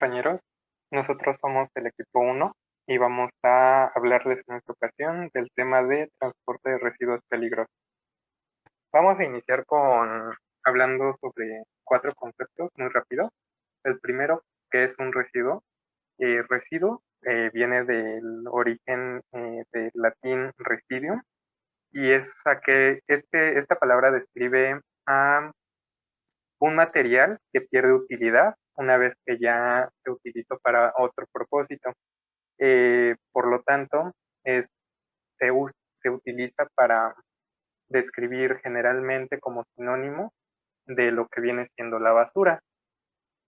Compañeros, nosotros somos el equipo 1 y vamos a hablarles en esta ocasión del tema de transporte de residuos peligrosos. Vamos a iniciar con hablando sobre 4 conceptos muy rápido. El primero, que es un residuo. Residuo viene del origen del latín residium y es a que esta palabra describe a un material que pierde utilidad una vez que ya se utilizó para otro propósito. Por lo tanto, es, se, se utiliza para describir generalmente como sinónimo de lo que viene siendo la basura.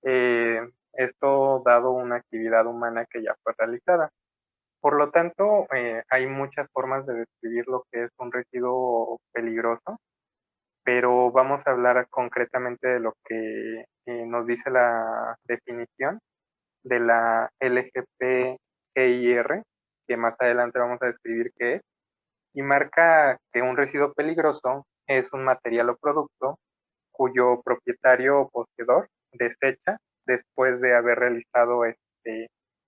Esto dado una actividad humana que ya fue realizada. Por lo tanto, hay muchas formas de describir lo que es un residuo peligroso, pero vamos a hablar concretamente de lo que nos dice la definición de la LGPEIR, que más adelante vamos a describir qué es, y marca que un residuo peligroso es un material o producto cuyo propietario o poseedor desecha después de haber realizado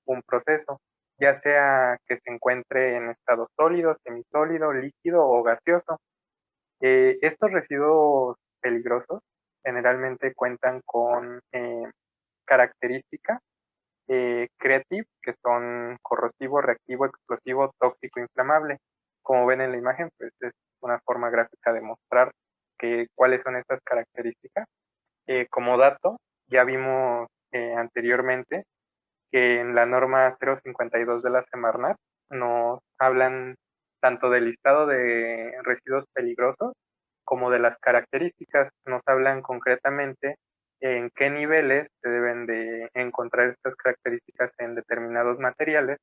un proceso, ya sea que se encuentre en estado sólido, semisólido, líquido o gaseoso. Estos residuos peligrosos generalmente cuentan con características creative, que son corrosivo, reactivo, explosivo, tóxico, inflamable. Como ven en la imagen, pues es una forma gráfica de mostrar cuáles son estas características. Como dato, ya vimos anteriormente que en la norma 052 de la Semarnat nos hablan tanto del listado de residuos peligrosos como de las características. Nos hablan concretamente en qué niveles se deben de encontrar estas características en determinados materiales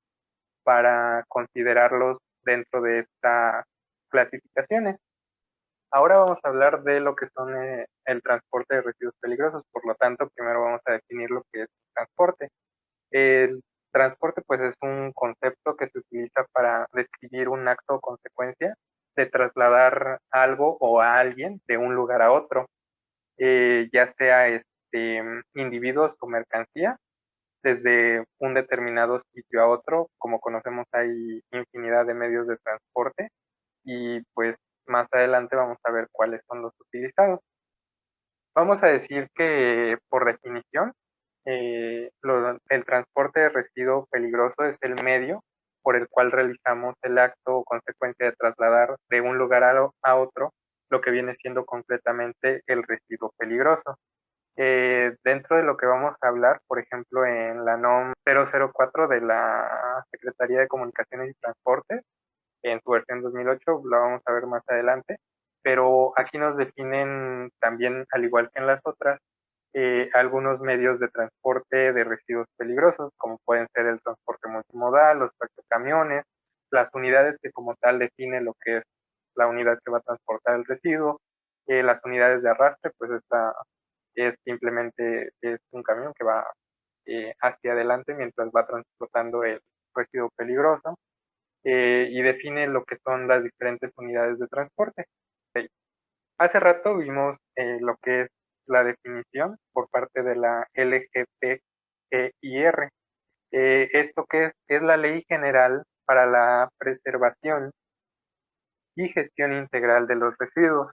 para considerarlos dentro de estas clasificaciones. Ahora vamos a hablar de lo que son el transporte de residuos peligrosos. Por lo tanto, primero vamos a definir lo que es transporte. El transporte, pues, es un concepto que se utiliza para describir un acto o consecuencia de trasladar algo o a alguien de un lugar a otro, ya sea individuos o mercancía, desde un determinado sitio a otro. Como conocemos, hay infinidad de medios de transporte y pues más adelante vamos a ver cuáles son los utilizados. Vamos a decir que por definición, el transporte de residuo peligroso es el medio por el cual realizamos el acto o consecuencia de trasladar de un lugar a otro lo que viene siendo concretamente el residuo peligroso. Dentro de lo que vamos a hablar, por ejemplo, en la NOM 004 de la Secretaría de Comunicaciones y Transportes, en su versión 2008, la vamos a ver más adelante, pero aquí nos definen también, al igual que en las otras, algunos medios de transporte de residuos peligrosos, como pueden ser el transporte multimodal, los tractocamiones, las unidades que como tal definen lo que es la unidad que va a transportar el residuo, las unidades de arrastre, pues esta es simplemente es un camión que va hacia adelante mientras va transportando el residuo peligroso, y define lo que son las diferentes unidades de transporte. Okay. Hace rato vimos lo que es la definición por parte de la LGPEIR. Esto que es la Ley General para la Preservación y Gestión Integral de los Residuos.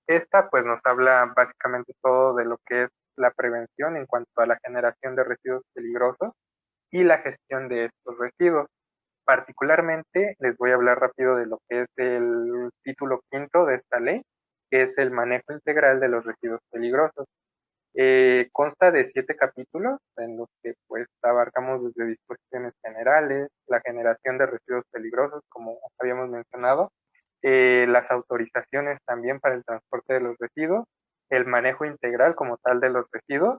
Esta pues nos habla básicamente todo de lo que es la prevención en cuanto a la generación de residuos peligrosos y la gestión de estos residuos. Particularmente les voy a hablar rápido de lo que es el título quinto de esta ley, que es el manejo integral de los residuos peligrosos. Consta de 7 capítulos en los que pues abarcamos desde disposiciones generales, la generación de residuos peligrosos, como habíamos mencionado, las autorizaciones también para el transporte de los residuos, el manejo integral como tal de los residuos,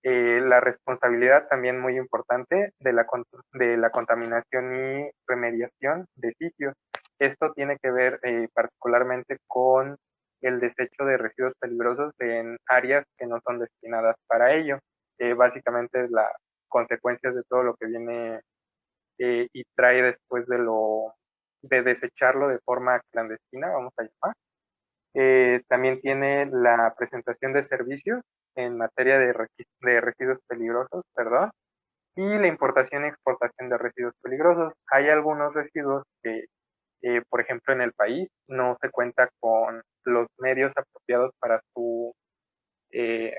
la responsabilidad también muy importante de la contaminación y remediación de sitios. Esto tiene que ver particularmente con el desecho de residuos peligrosos en áreas que no son destinadas para ello. Básicamente las consecuencias de todo lo que viene y trae después de desecharlo de forma clandestina, vamos a llamar. También tiene la presentación de servicios en materia de residuos peligrosos, perdón, y la importación y exportación de residuos peligrosos. Hay algunos residuos que, por ejemplo, en el país no se cuenta con los medios apropiados para su eh,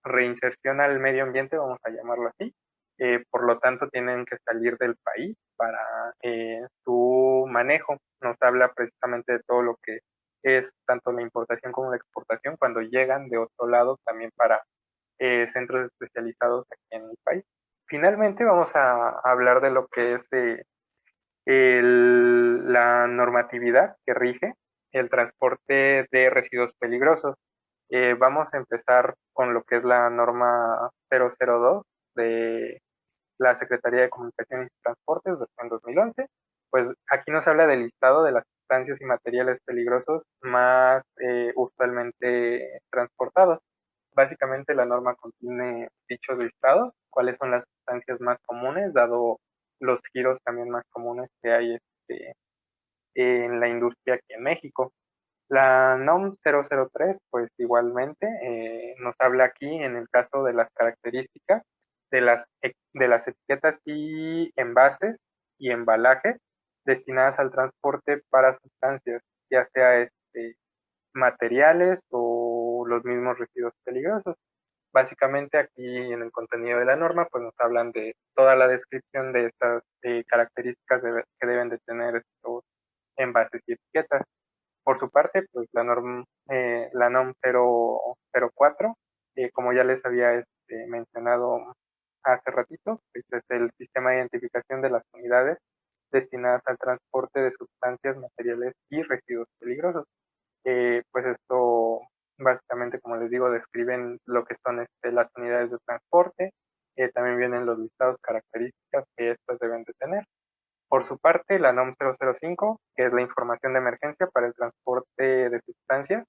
reinserción al medio ambiente, vamos a llamarlo así. Por lo tanto, tienen que salir del país para su manejo. Nos habla precisamente de todo lo que es tanto la importación como la exportación cuando llegan de otro lado también para centros especializados aquí en el país. Finalmente, vamos a hablar de lo que es la normatividad que rige el transporte de residuos peligrosos. Vamos a empezar con lo que es la norma 002 de la Secretaría de Comunicaciones y Transportes, versión 2011. Pues aquí nos habla del listado de las sustancias y materiales peligrosos más usualmente transportados. Básicamente la norma contiene dichos listados, cuáles son las sustancias más comunes, dado los giros también más comunes que hay en la industria aquí en México. La NOM 003, pues igualmente nos habla aquí en el caso de las características de las etiquetas y envases y embalajes destinadas al transporte para sustancias, ya sea materiales o los mismos residuos peligrosos. Básicamente aquí en el contenido de la norma pues nos hablan de toda la descripción de estas características que deben de tener estos envases y etiquetas. Por su parte, pues la NOM 004, como ya les había mencionado hace ratito, pues es el sistema de identificación de las unidades destinadas al transporte de sustancias, materiales y residuos peligrosos. Pues esto básicamente, como les digo, describen lo que son las unidades de transporte, también vienen los listados características que estas deben de tener. Por su parte, la NOM 005, que es la información de emergencia para el transporte de sustancias,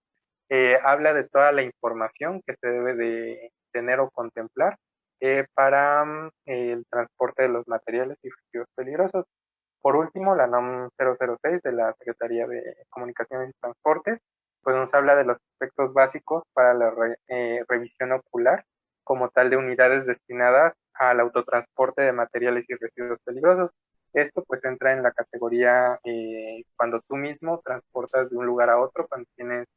habla de toda la información que se debe de tener o contemplar para el transporte de los materiales y residuos peligrosos. Por último, la NOM 006 de la Secretaría de Comunicaciones y Transportes, pues nos habla de los aspectos básicos para la revisión ocular como tal de unidades destinadas al autotransporte de materiales y residuos peligrosos. Esto pues entra en la categoría cuando tú mismo transportas de un lugar a otro, cuando tienes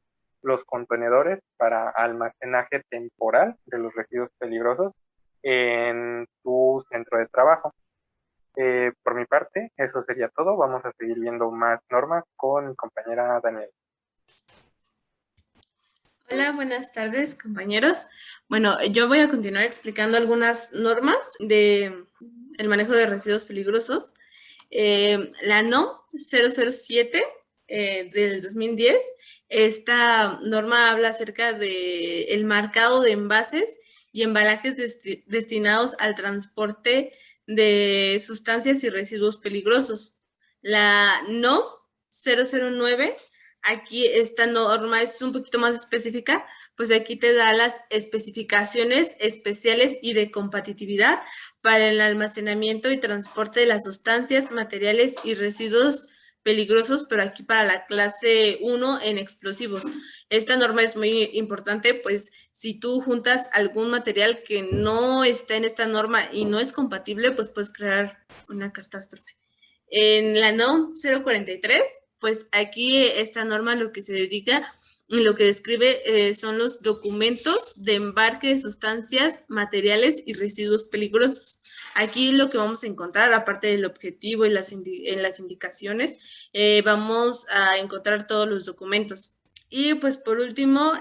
los contenedores para almacenaje temporal de los residuos peligrosos en tu centro de trabajo. Por mi parte, eso sería todo. Vamos a seguir viendo más normas con mi compañera Daniela. Hola, buenas tardes, compañeros. Bueno, yo voy a continuar explicando algunas normas de el manejo de residuos peligrosos. La NOM 007 del 2010, esta norma habla acerca de el marcado de envases y embalajes destinados al transporte de sustancias y residuos peligrosos. La NOM 009, aquí esta norma es un poquito más específica, pues aquí te da las especificaciones especiales y de compatibilidad para el almacenamiento y transporte de las sustancias, materiales y residuos peligrosos, pero aquí para la clase 1 en explosivos. Esta norma es muy importante, pues si tú juntas algún material que no está en esta norma y no es compatible, pues puedes crear una catástrofe. En la NOM 043, pues aquí esta norma lo que se dedica y lo que describe son los documentos de embarque de sustancias, materiales y residuos peligrosos. Aquí lo que vamos a encontrar, aparte del objetivo y en las indicaciones, vamos a encontrar todos los documentos. Y pues por último,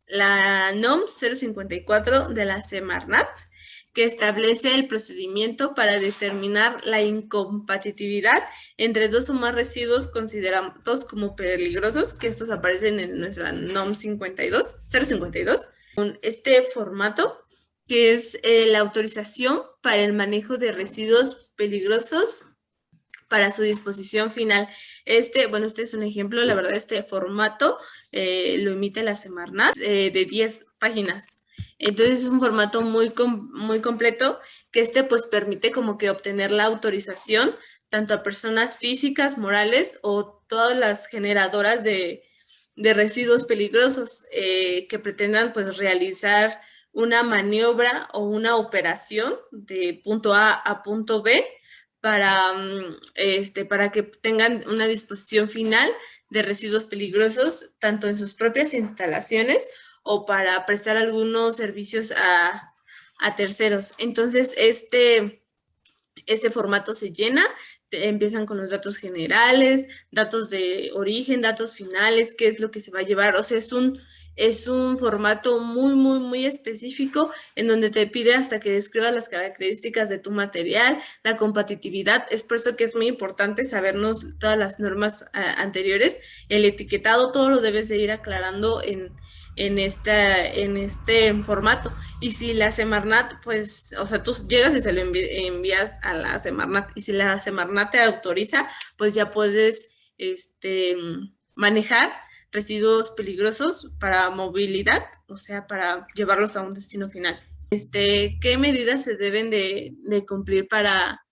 la NOM 054 de la Semarnat, que establece el procedimiento para determinar la incompatibilidad entre dos o más residuos considerados como peligrosos, que estos aparecen en nuestra NOM 052, con este formato, que es la autorización para el manejo de residuos peligrosos para su disposición final. Este es un ejemplo, la verdad, este formato lo emite la Semarnat de 10 páginas. Entonces es un formato muy completo que pues permite como que obtener la autorización tanto a personas físicas, morales o todas las generadoras de de residuos peligrosos que pretendan pues realizar una maniobra o una operación de punto A a punto B para que tengan una disposición final de residuos peligrosos, tanto en sus propias instalaciones o para prestar algunos servicios a terceros. Entonces, este formato se llena, empiezan con los datos generales, datos de origen, datos finales, qué es lo que se va a llevar. O sea, es un formato muy, muy, muy específico en donde te pide hasta que describas las características de tu material, la compatibilidad. Es por eso que es muy importante sabernos todas las normas anteriores. El etiquetado, todo lo debes de ir aclarando en este formato. Y si la Semarnat, pues, o sea, tú llegas y se lo envías a la Semarnat, y si la Semarnat te autoriza, pues ya puedes manejar residuos peligrosos para movilidad, o sea, para llevarlos a un destino final. ¿Qué medidas se deben de cumplir para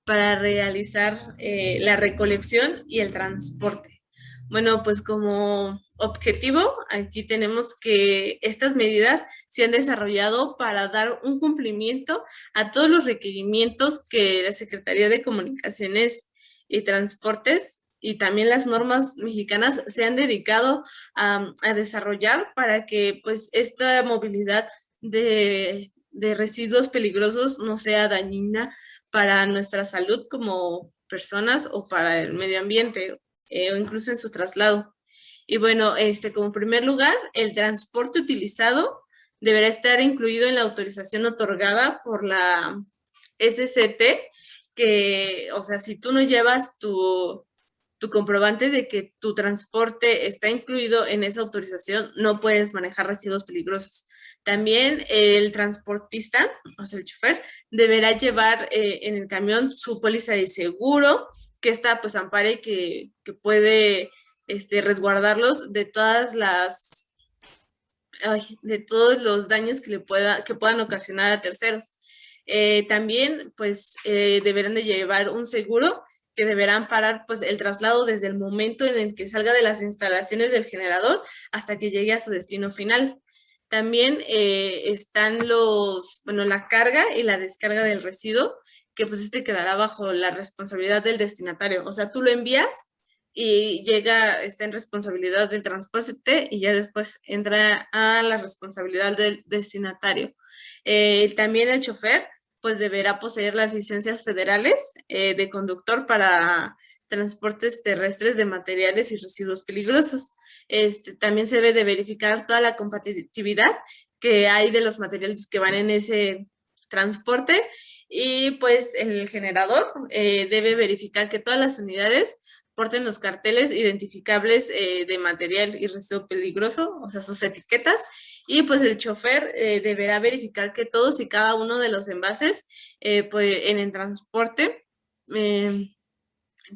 realizar la recolección y el transporte? Bueno, pues como objetivo, aquí tenemos que estas medidas se han desarrollado para dar un cumplimiento a todos los requerimientos que la Secretaría de Comunicaciones y Transportes y también las normas mexicanas se han dedicado a desarrollar para que pues esta movilidad de residuos peligrosos no sea dañina para nuestra salud como personas o para el medio ambiente o incluso en su traslado. Y bueno, como primer lugar, el transporte utilizado deberá estar incluido en la autorización otorgada por la SCT, que, o sea, si tú no llevas tu comprobante de que tu transporte está incluido en esa autorización, no puedes manejar residuos peligrosos. También el transportista, o sea, el chofer, deberá llevar en el camión su póliza de seguro, que esta pues ampare que puede resguardarlos de de todos los daños que puedan ocasionar a terceros. También pues deberán de llevar un seguro que deberán parar pues el traslado desde el momento en el que salga de las instalaciones del generador hasta que llegue a su destino final. También están la carga y la descarga del residuo, que pues quedará bajo la responsabilidad del destinatario. O sea, tú lo envías y está en responsabilidad del transporte y ya después entra a la responsabilidad del destinatario. También el chofer pues deberá poseer las licencias federales de conductor para transportes terrestres de materiales y residuos peligrosos. También se debe de verificar toda la compatibilidad que hay de los materiales que van en ese transporte y pues el generador debe verificar que todas las unidades porten los carteles identificables de material y residuo peligroso, o sea, sus etiquetas, y pues el chofer deberá verificar que todos y cada uno de los envases pues, en el transporte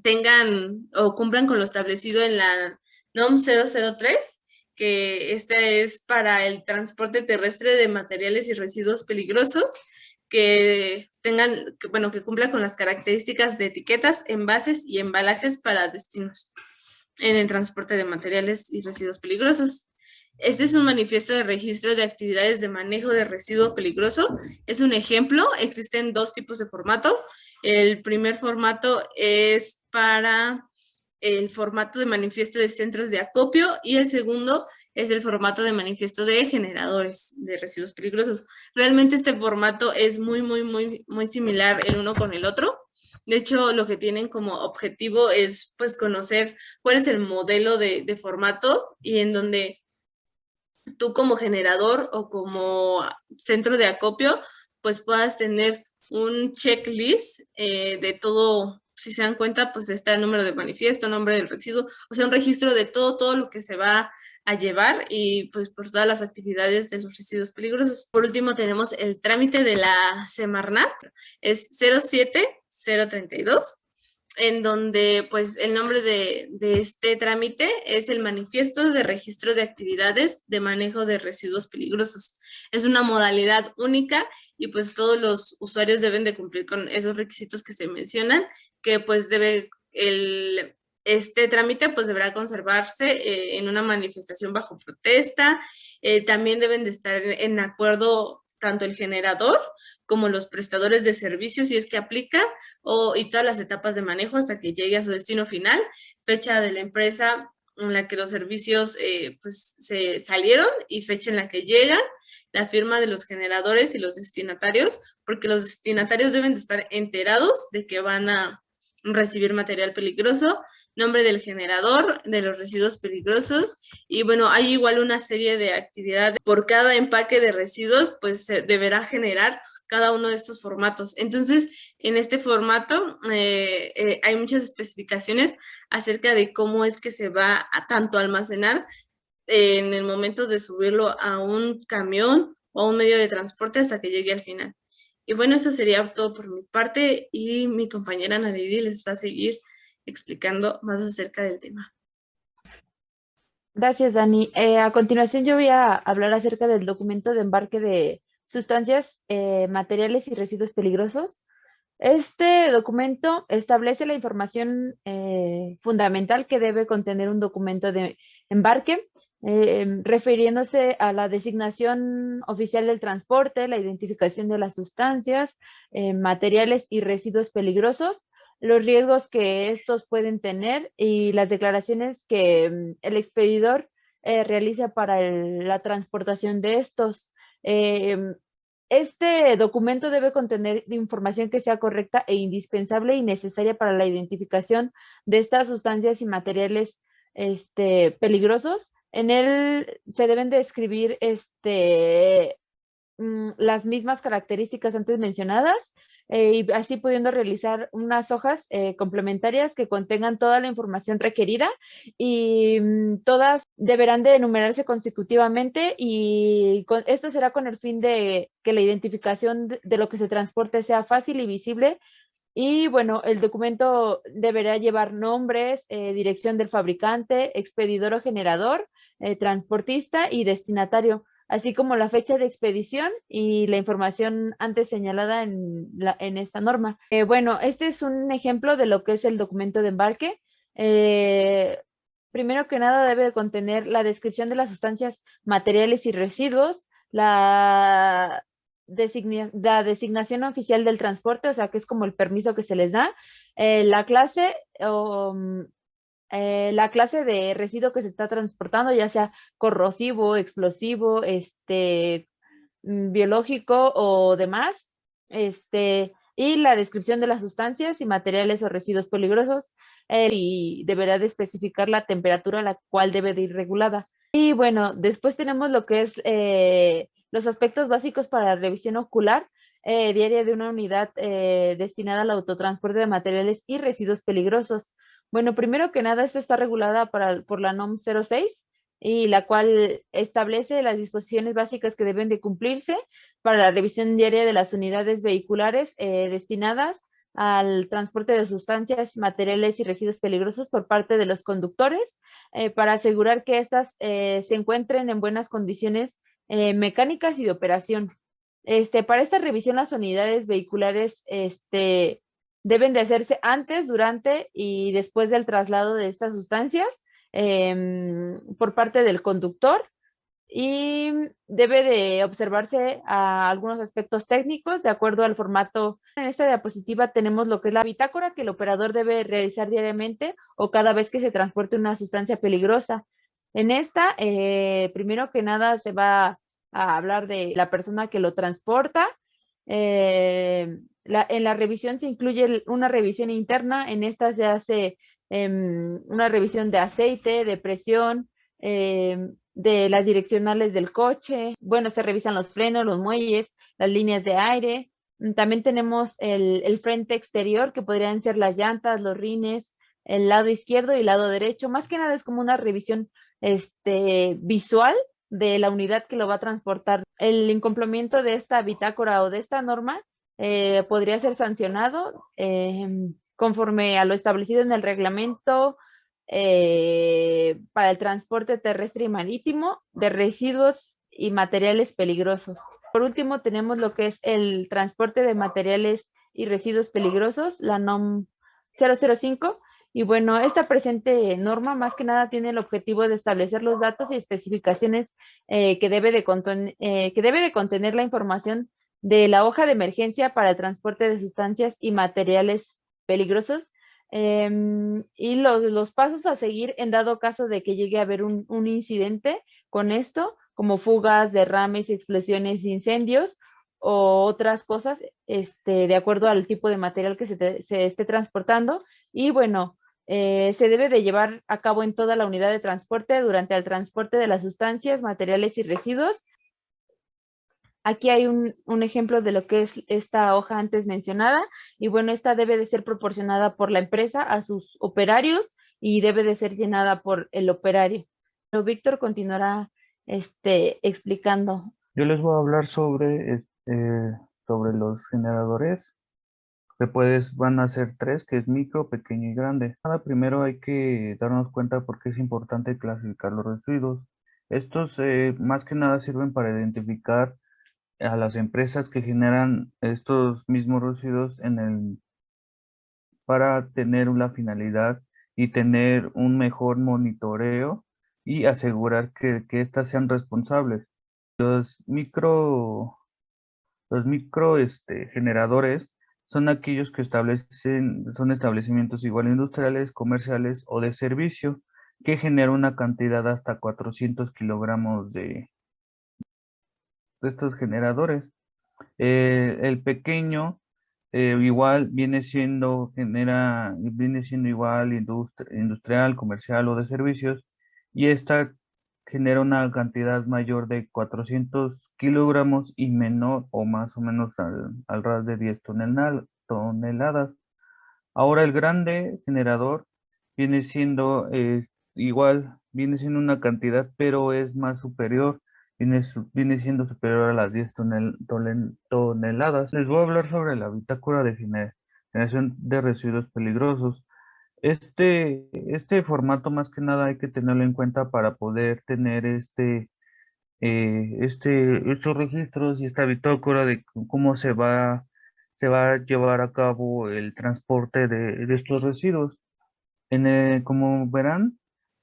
tengan o cumplan con lo establecido en la NOM 003, que esta es para el transporte terrestre de materiales y residuos peligrosos, que cumpla con las características de etiquetas, envases y embalajes para destinos en el transporte de materiales y residuos peligrosos. Este es un manifiesto de registro de actividades de manejo de residuo peligroso. Es un ejemplo. Existen dos tipos de formato. El primer formato es para el formato de manifiesto de centros de acopio y el segundo es el formato de manifiesto de generadores de residuos peligrosos. Realmente este formato es muy, muy, muy, muy similar el uno con el otro. De hecho, lo que tienen como objetivo es pues conocer cuál es el modelo de formato y en donde tú como generador o como centro de acopio pues puedas tener un checklist de todo. Si se dan cuenta, pues está el número de manifiesto, nombre del residuo, o sea, un registro de todo lo que se va a llevar y pues por todas las actividades de los residuos peligrosos. Por último, tenemos el trámite de la Semarnat, es 07032, en donde pues el nombre de este trámite es el Manifiesto de Registro de Actividades de Manejo de Residuos Peligrosos. Es una modalidad única y pues todos los usuarios deben de cumplir con esos requisitos que se mencionan, que pues debe Este trámite pues deberá conservarse en una manifestación bajo protesta. También deben de estar en acuerdo tanto el generador como los prestadores de servicios, si es que aplica, y todas las etapas de manejo hasta que llegue a su destino final, fecha de la empresa en la que los servicios pues se salieron y fecha en la que llegan, la firma de los generadores y los destinatarios, porque los destinatarios deben de estar enterados de que van a recibir material peligroso, nombre del generador, de los residuos peligrosos, y bueno, hay igual una serie de actividades. Por cada empaque de residuos, pues se deberá generar cada uno de estos formatos. Entonces, en este formato hay muchas especificaciones acerca de cómo es que se va a tanto almacenar en el momento de subirlo a un camión o a un medio de transporte hasta que llegue al final. Y bueno, eso sería todo por mi parte y mi compañera Nalidi les va a seguir explicando más acerca del tema. Gracias, Dani. A continuación yo voy a hablar acerca del documento de embarque de sustancias, materiales y residuos peligrosos. Este documento establece la información fundamental que debe contener un documento de embarque, refiriéndose a la designación oficial del transporte, la identificación de las sustancias, materiales y residuos peligrosos, los riesgos que estos pueden tener y las declaraciones que el expedidor realiza para la transportación de estos. Este documento debe contener información que sea correcta e indispensable y necesaria para la identificación de estas sustancias y materiales peligrosos. En él se deben describir las mismas características antes mencionadas, y así pudiendo realizar unas hojas complementarias que contengan toda la información requerida, y todas deberán de enumerarse consecutivamente, y esto será con el fin de que la identificación de lo que se transporte sea fácil y visible. Y bueno, el documento deberá llevar nombres, dirección del fabricante, expedidor o generador, transportista y destinatario, así como la fecha de expedición y la información antes señalada en esta norma. Bueno, este es un ejemplo de lo que es el documento de embarque. Eh, Primero que nada debe contener la descripción de las sustancias, materiales y residuos, la designación oficial del transporte, o sea, que es como el permiso que se les da, la clase la clase de residuo que se está transportando, ya sea corrosivo, explosivo, biológico o demás, y la descripción de las sustancias y materiales o residuos peligrosos, y deberá de especificar la temperatura a la cual debe de ir regulada. Y bueno, después tenemos lo que es los aspectos básicos para la revisión ocular diaria de una unidad destinada al autotransporte de materiales y residuos peligrosos. Bueno, primero que nada, esto está regulada por la NOM 06, y la cual establece las disposiciones básicas que deben de cumplirse para la revisión diaria de las unidades vehiculares destinadas al transporte de sustancias, materiales y residuos peligrosos por parte de los conductores, para asegurar que éstas se encuentren en buenas condiciones mecánicas y de operación. Para esta revisión, las unidades vehiculares deben de hacerse antes, durante y después del traslado de estas sustancias por parte del conductor, y debe de observarse a algunos aspectos técnicos de acuerdo al formato. En esta diapositiva tenemos lo que es la bitácora que el operador debe realizar diariamente o cada vez que se transporte una sustancia peligrosa. En esta, primero que nada, se va a hablar de la persona que lo transporta. En la revisión se incluye una revisión interna. En esta se hace una revisión de aceite, de presión, de las direccionales del coche. Bueno, se revisan los frenos, los muelles, las líneas de aire. También tenemos el frente exterior, que podrían ser las llantas, los rines, el lado izquierdo y el lado derecho. Más que nada es como una revisión visual de la unidad que lo va a transportar. El incumplimiento de esta bitácora o de esta norma podría ser sancionado conforme a lo establecido en el reglamento para el transporte terrestre y marítimo de residuos y materiales peligrosos. Por último, tenemos lo que es el transporte de materiales y residuos peligrosos, la NOM 005, Y bueno, esta presente norma más que nada tiene el objetivo de establecer los datos y especificaciones que debe de contener la información de la hoja de emergencia para el transporte de sustancias y materiales peligrosos, y los pasos a seguir en dado caso de que llegue a haber un incidente con esto, como fugas, derrames, explosiones, incendios o otras cosas, de acuerdo al tipo de material que se esté transportando. Y bueno, se debe de llevar a cabo en toda la unidad de transporte durante el transporte de las sustancias, materiales y residuos. Aquí hay un ejemplo de lo que es esta hoja antes mencionada, y bueno, esta debe de ser proporcionada por la empresa a sus operarios y debe de ser llenada por el operario. Pero Víctor continuará explicando. Yo les voy a hablar sobre los generadores, que van a ser tres, que es micro, pequeño y grande. Primero hay que darnos cuenta por qué es importante clasificar los residuos. Estos más que nada sirven para identificar a las empresas que generan estos mismos residuos para tener una finalidad y tener un mejor monitoreo y asegurar que éstas sean responsables. Los micro generadores son aquellos que son establecimientos igual industriales, comerciales o de servicio que generan una cantidad hasta 400 kilogramos de estos generadores. El pequeño igual viene siendo igual industrial, comercial o de servicios, y esta genera una cantidad mayor de 400 kilogramos y menor o más o menos al ras de 10 toneladas. Ahora el grande generador viene siendo viene siendo una cantidad, pero es más superior, viene siendo superior a las 10 toneladas. Les voy a hablar sobre la bitácora de generación de residuos peligrosos. Este formato más que nada hay que tenerlo en cuenta para poder tener estos registros y esta bitácora de cómo se va a llevar a cabo el transporte de estos residuos. Como verán,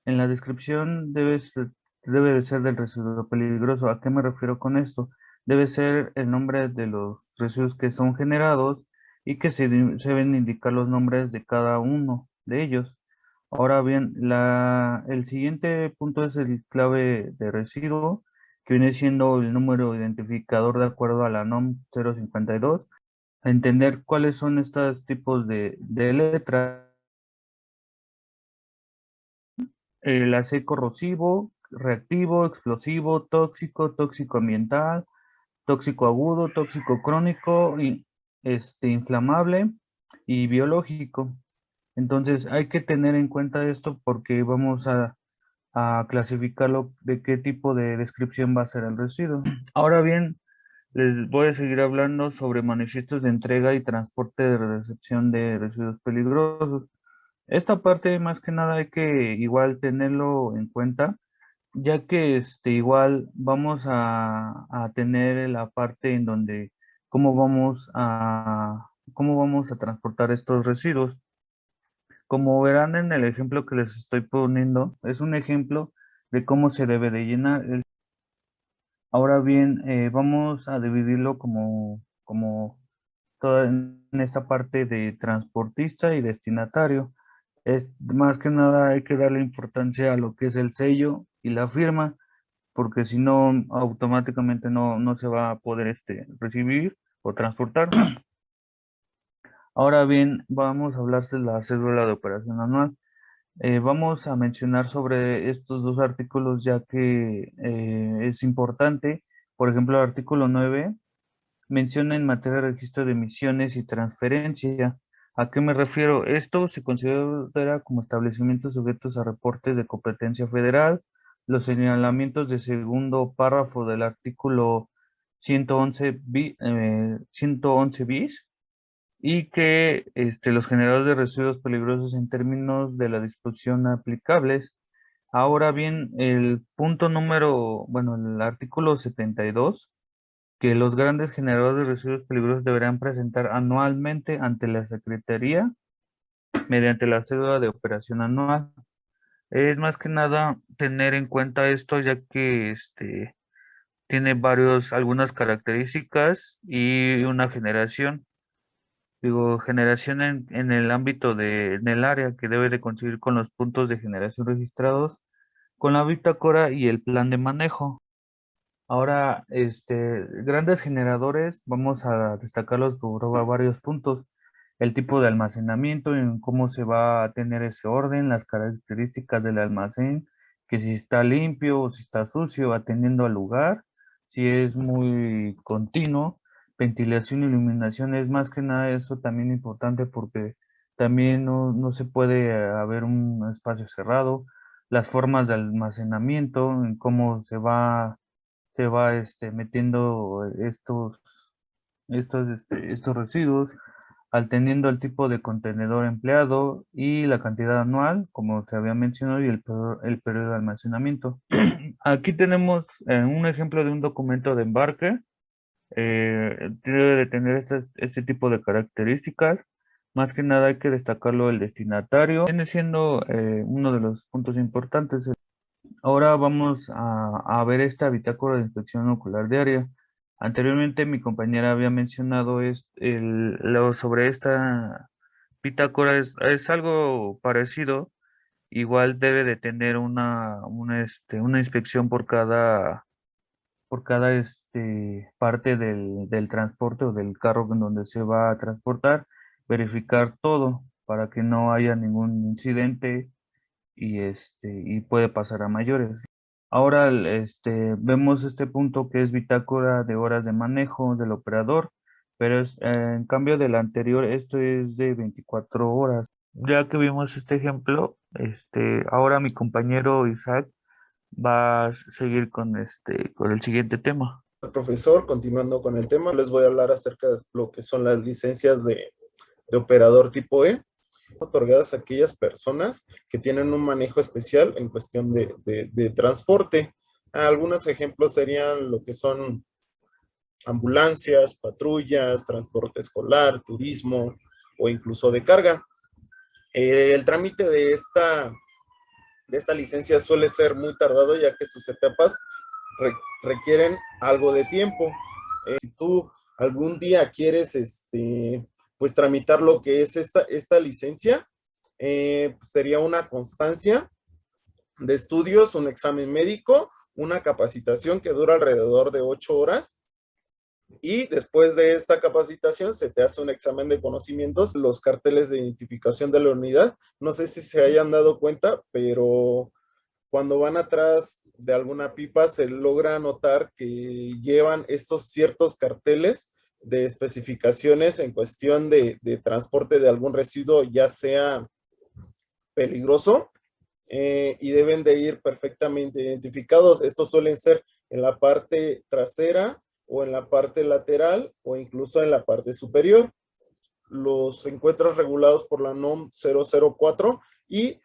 en la descripción debe de ser del residuo peligroso. ¿A qué me refiero con esto? Debe ser el nombre de los residuos que son generados y que se deben indicar los nombres de cada uno de ellos. Ahora bien, el siguiente punto es el clave de residuo, que viene siendo el número identificador de acuerdo a la NOM 052. Entender cuáles son estos tipos de letras. El AC corrosivo, reactivo, explosivo, tóxico, tóxico ambiental, tóxico agudo, tóxico crónico, inflamable y biológico. Entonces hay que tener en cuenta esto porque vamos a clasificarlo de qué tipo de descripción va a ser el residuo. Ahora bien, les voy a seguir hablando sobre manifiestos de entrega y transporte de recepción de residuos peligrosos. Esta parte más que nada hay que igual tenerlo en cuenta, ya que igual vamos a tener la parte en donde cómo cómo vamos a transportar estos residuos. Como verán en el ejemplo que les estoy poniendo, es un ejemplo de cómo se debe de llenar. Ahora bien, vamos a dividirlo como toda en esta parte de transportista y destinatario. Más que nada hay que darle importancia a lo que es el sello y la firma, porque si no, automáticamente no se va a poder recibir o transportar. Ahora bien, vamos a hablar de la cédula de operación anual. Vamos a mencionar sobre estos dos artículos ya que es importante. Por ejemplo, el artículo 9 menciona en materia de registro de emisiones y transferencia. ¿A qué me refiero? Esto se considera como establecimientos sujetos a reportes de competencia federal. Los señalamientos de segundo párrafo del artículo 111 bis, y que los generadores de residuos peligrosos en términos de la disposición aplicables. Ahora bien, el artículo 72, que los grandes generadores de residuos peligrosos deberán presentar anualmente ante la Secretaría mediante la cédula de operación anual. Es más que nada tener en cuenta esto, ya que tiene algunas características y una generación. Digo, generación en el ámbito en el área que debe de conseguir con los puntos de generación registrados, con la bitácora y el plan de manejo. Ahora, grandes generadores, vamos a destacarlos por varios puntos. El tipo de almacenamiento, en cómo se va a tener ese orden, las características del almacén, que si está limpio o si está sucio, atendiendo al lugar, si es muy continuo, ventilación y iluminación es más que nada eso también importante porque también no se puede haber un espacio cerrado, las formas de almacenamiento, en cómo se va metiendo estos residuos, atendiendo al tipo de contenedor empleado y la cantidad anual, como se había mencionado, y el periodo de almacenamiento. Aquí tenemos un ejemplo de un documento de embarque. Debe de tener este tipo de características. Más que nada hay que destacarlo el destinatario. Viene siendo uno de los puntos importantes. Ahora vamos a ver esta bitácora de inspección ocular diaria. Anteriormente mi compañera había mencionado lo sobre esta bitácora, es algo parecido. Igual debe de tener una inspección por cada parte del transporte o del carro en donde se va a transportar, verificar todo para que no haya ningún incidente y puede pasar a mayores. Ahora vemos este punto que es bitácora de horas de manejo del operador, pero en cambio del anterior, esto es de 24 horas. Ya que vimos este ejemplo, ahora mi compañero Isaac va a seguir con el siguiente tema. Profesor, continuando con el tema, les voy a hablar acerca de lo que son las licencias de operador tipo E, otorgadas a aquellas personas que tienen un manejo especial en cuestión de transporte. Algunos ejemplos serían lo que son ambulancias, patrullas, transporte escolar, turismo o incluso de carga. El trámite de esta licencia suele ser muy tardado, ya que sus etapas requieren algo de tiempo. Si tú algún día quieres pues tramitar lo que es esta licencia, sería una constancia de estudios, un examen médico, una capacitación que dura alrededor de 8 horas. Y después de esta capacitación se te hace un examen de conocimientos, los carteles de identificación de la unidad. No sé si se hayan dado cuenta, pero cuando van atrás de alguna pipa se logra notar que llevan estos ciertos carteles de especificaciones en cuestión de transporte de algún residuo, ya sea peligroso, y deben de ir perfectamente identificados. Estos suelen ser en la parte trasera o en la parte lateral o incluso en la parte superior. Los encuentras regulados por la NOM 004 y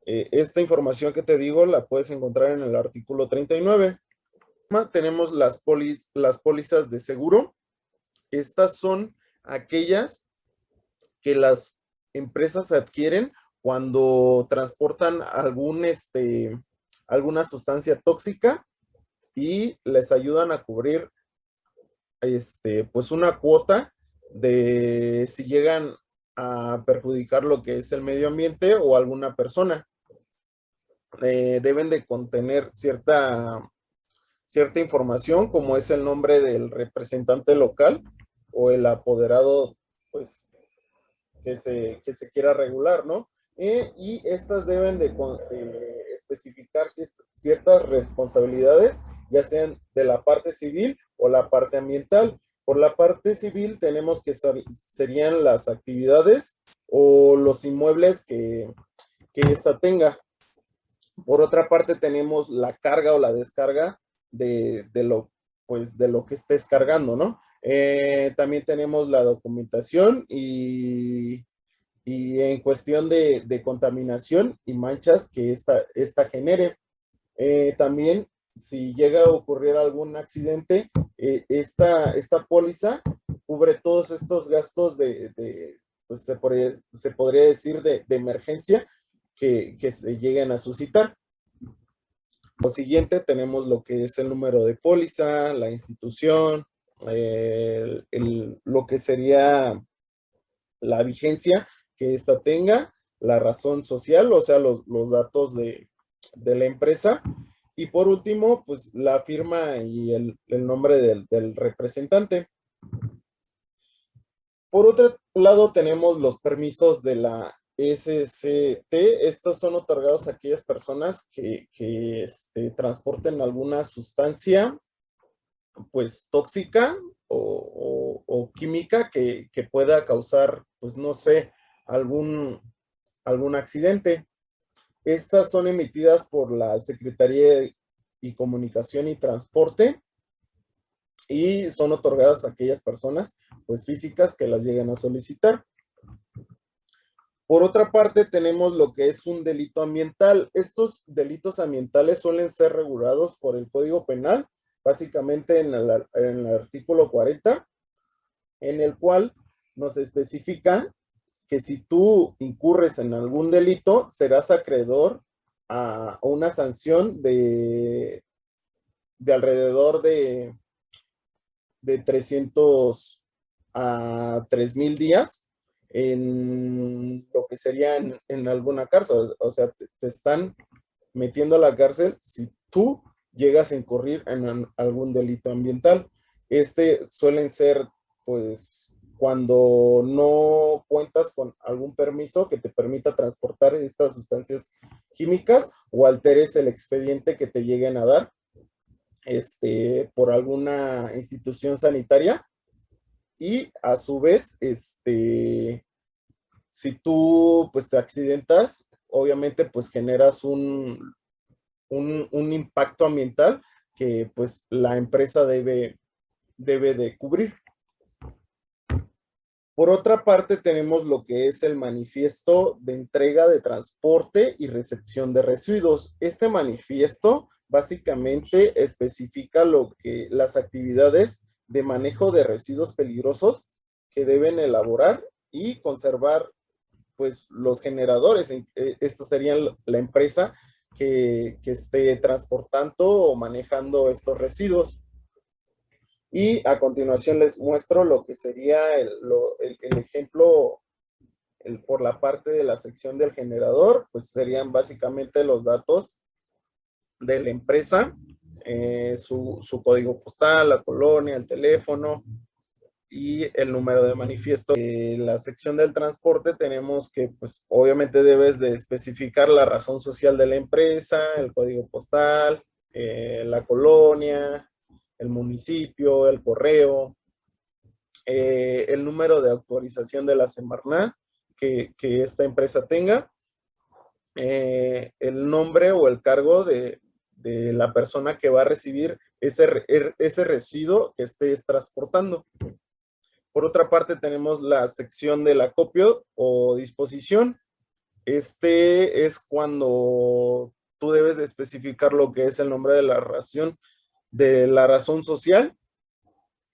esta información que te digo la puedes encontrar en el artículo 39. Tenemos las pólizas de seguro. Estas son aquellas que las empresas adquieren cuando transportan alguna sustancia tóxica y les ayudan a cubrir pues una cuota de si llegan a perjudicar lo que es el medio ambiente o alguna persona. Deben de contener cierta información, como es el nombre del representante local o el apoderado, pues, que se quiera regular, ¿no? Y estas deben de especificar ciertas responsabilidades, ya sean de la parte civil o la parte ambiental. Por la parte civil tenemos que serían las actividades o los inmuebles que ésta tenga. Por otra parte tenemos la carga o la descarga de lo que estés cargando, ¿no? También tenemos la documentación y en cuestión de contaminación y manchas que esta genere. También, si llega a ocurrir algún accidente, esta póliza cubre todos estos gastos pues se podría decir de emergencia que se lleguen a suscitar. Lo siguiente tenemos lo que es el número de póliza, la institución, lo que sería la vigencia que ésta tenga, la razón social, o sea, los datos de la empresa. Y por último, pues la firma y el nombre del representante. Por otro lado, tenemos los permisos de la SCT. Estos son otorgados a aquellas personas que transporten alguna sustancia pues tóxica o química que pueda causar, pues no sé, algún accidente. Estas son emitidas por la Secretaría de Comunicación y Transporte y son otorgadas a aquellas personas, pues físicas, que las lleguen a solicitar. Por otra parte, tenemos lo que es un delito ambiental. Estos delitos ambientales suelen ser regulados por el Código Penal, básicamente en el artículo 40, en el cual nos especifica que si tú incurres en algún delito, serás acreedor a una sanción de alrededor de 300 a 3,000 días en lo que sería en alguna cárcel. O sea, te están metiendo a la cárcel si tú llegas a incurrir en algún delito ambiental. Suelen ser, pues, cuando no cuentas con algún permiso que te permita transportar estas sustancias químicas o alteres el expediente que te lleguen a dar por alguna institución sanitaria. Y a su vez, si tú pues te accidentas, obviamente pues generas un impacto ambiental que pues la empresa debe de cubrir. Por otra parte, tenemos lo que es el manifiesto de entrega de transporte y recepción de residuos. Este manifiesto básicamente especifica las actividades de manejo de residuos peligrosos que deben elaborar y conservar pues los generadores. Esto sería la empresa que esté transportando o manejando estos residuos. Y a continuación les muestro lo que sería el ejemplo por la parte de la sección del generador, pues serían básicamente los datos de la empresa, su código postal, la colonia, el teléfono y el número de manifiesto. En la sección del transporte tenemos que, pues obviamente debes de especificar la razón social de la empresa, el código postal, la colonia, el municipio, el correo, el número de autorización de la Semarnat que esta empresa tenga, el nombre o el cargo de la persona que va a recibir ese residuo que estés transportando. Por otra parte, tenemos la sección del acopio o disposición. Es cuando tú debes de especificar lo que es el nombre de la razón social,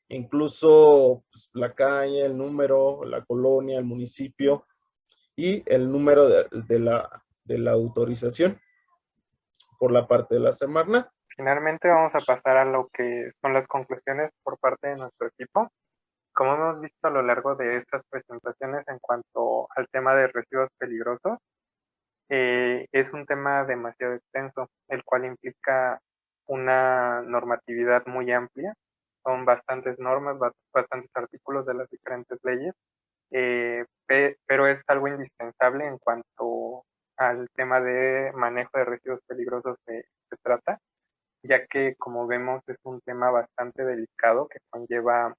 incluso pues, la calle, el número, la colonia, el municipio y el número de la autorización por la parte de la Semarnat. Finalmente vamos a pasar a lo que son las conclusiones por parte de nuestro equipo. Como hemos visto a lo largo de estas presentaciones en cuanto al tema de residuos peligrosos, es un tema demasiado extenso, el cual implica una normatividad muy amplia. Son bastantes normas, bastantes artículos de las diferentes leyes, pero es algo indispensable en cuanto al tema de manejo de residuos peligrosos se trata, ya que como vemos es un tema bastante delicado que conlleva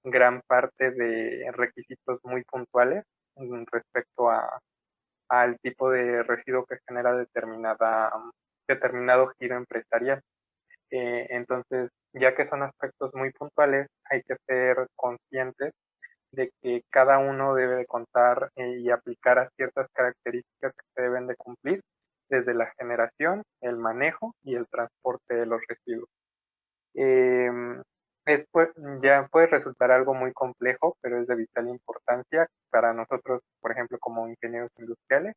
gran parte de requisitos muy puntuales respecto al tipo de residuo que genera determinado giro empresarial. Entonces, ya que son aspectos muy puntuales, hay que ser conscientes de que cada uno debe de contar y aplicar a ciertas características que se deben de cumplir desde la generación, el manejo y el transporte de los residuos. Ya puede resultar algo muy complejo, pero es de vital importancia para nosotros, por ejemplo, como ingenieros industriales,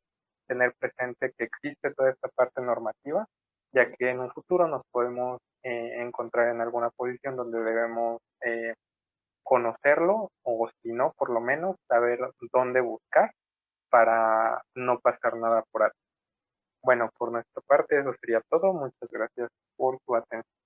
tener presente que existe toda esta parte normativa, ya que en un futuro nos podemos encontrar en alguna posición donde debemos conocerlo, o si no, por lo menos saber dónde buscar para no pasar nada por alto. Bueno, por nuestra parte eso sería todo. Muchas gracias por su atención.